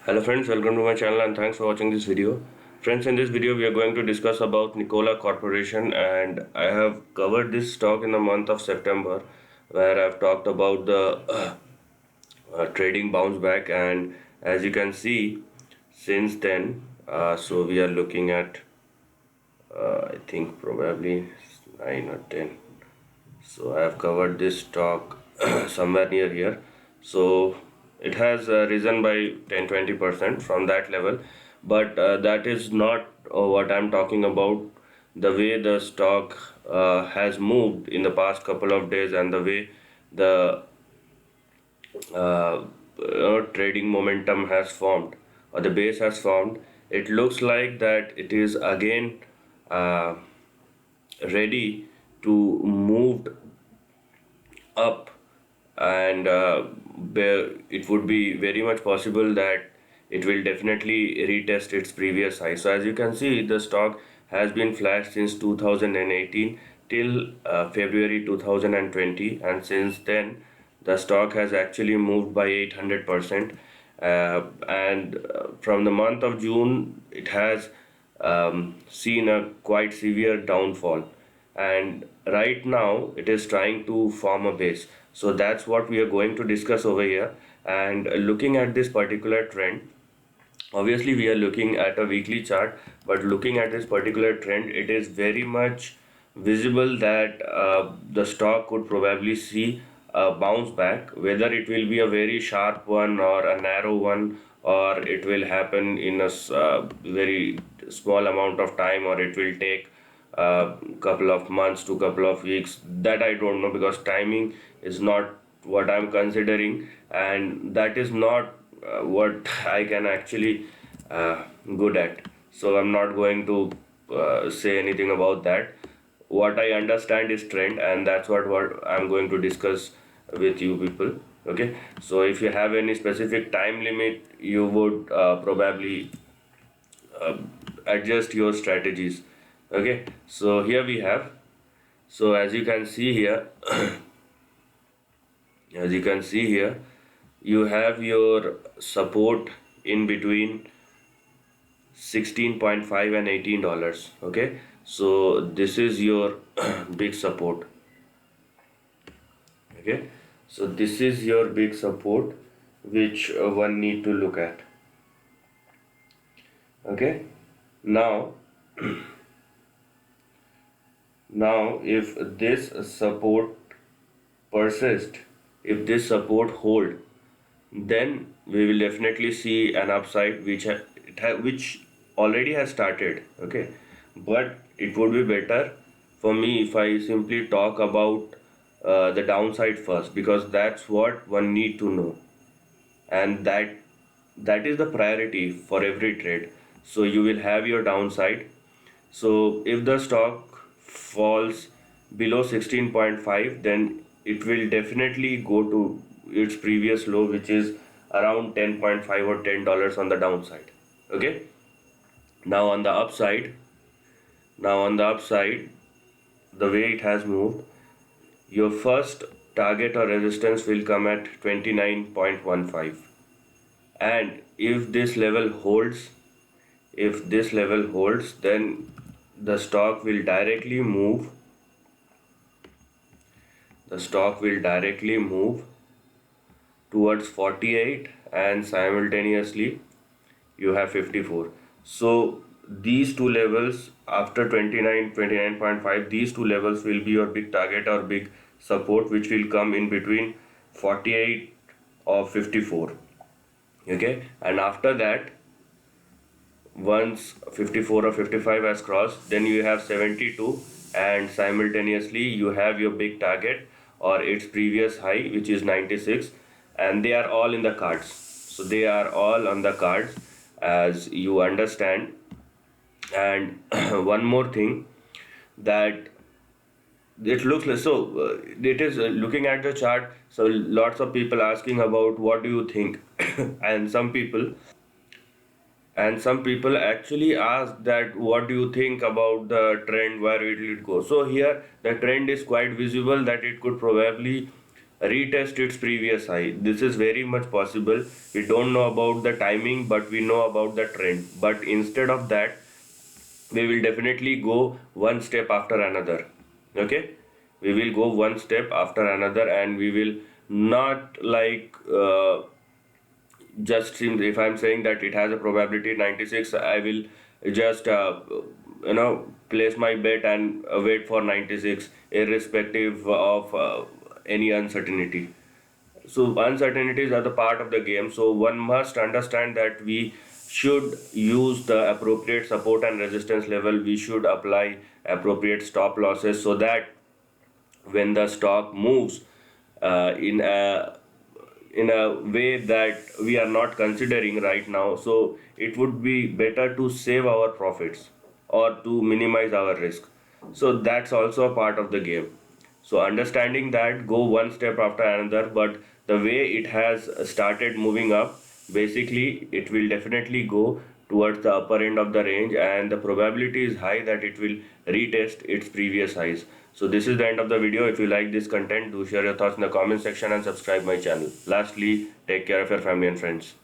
Hello friends, welcome to my channel and thanks for watching this video. Friends, in this video we are going to discuss about Nikola Corporation, and I have covered this stock in the month of September where I've talked about the trading bounce back, and as you can see since then, so we are looking at I think probably 9 or 10. So I have covered this stock somewhere near here. So it has risen by 10-20% from that level, but that is not what I'm talking about. The way the stock has moved in the past couple of days and the way the trading momentum has formed or the base has formed, it looks like that it is again uh, ready to move up, and it would be very much possible that it will definitely retest its previous high. So as you can see, the stock has been flashed since 2018 till February 2020, and since then the stock has actually moved by 800%, and from the month of June it has seen a quite severe downfall, and right now it is trying to form a base. So that's what we are going to discuss over here. And looking at this particular trend, obviously we are looking at a weekly chart, but looking at this particular trend, it is very much visible that the stock could probably see a bounce back, whether it will be a very sharp one or a narrow one, or it will happen in a very small amount of time, or it will take a couple of months to couple of weeks. That I don't know, because timing is not what I'm considering, and that is not what I can actually good at. So I'm not going to say anything about that. What I understand is trend, and that's what I'm going to discuss with you people. Okay, so if you have any specific time limit, you would probably uh, adjust your strategies. Okay, so here we have. So as you can see here, as you can see here, you have your support in between 16.5 and $18. Okay, so this is your big support. Okay, so this is your big support which one need to look at. Okay, now if this support persist, if this support hold, then we will definitely see an upside which already has started. Okay, but it would be better for me if I simply talk about the downside first, because that's what one need to know, and that is the priority for every trade. So you will have your downside. So if the stock falls below 16.5, then it will definitely go to its previous low, which is around 10.5 or $10 on the downside. Okay, now on the upside, the way it has moved, your first target or resistance will come at 29.15, and if this level holds, then the stock will directly move towards 48, and simultaneously you have 54. So these two levels after 29.5, these two levels will be your big target or big support, which will come in between 48 or 54. Okay, and after that, once 54 or 55 has crossed, then you have 72, and simultaneously you have your big target or its previous high, which is 96, and they are all in the cards. So they are all on the cards, as you understand. And one more thing, that it looks like, so it is looking at the chart, so lots of people asking about what do you think and some people actually ask that what do you think about the trend, where it will go. So here the trend is quite visible that it could probably retest its previous high. This is very much possible. We don't know about the timing, but we know about the trend. But instead of that, we will definitely go one step after another. Okay, we will go one step after another, and we will not like just seems, if I'm saying that it has a probability 96, I will just place my bet and wait for 96 irrespective of any uncertainty. So uncertainties are the part of the game, so one must understand that we should use the appropriate support and resistance level. We should apply appropriate stop losses so that when the stock moves in a way that we are not considering right now, so it would be better to save our profits or to minimize our risk. So that's also a part of the game. So understanding that, go one step after another, but the way it has started moving up, basically it will definitely go towards the upper end of the range, and the probability is high that it will retest its previous highs. So this is the end of the video. If you like this content, do share your thoughts in the comment section and subscribe my channel. Lastly, take care of your family and friends.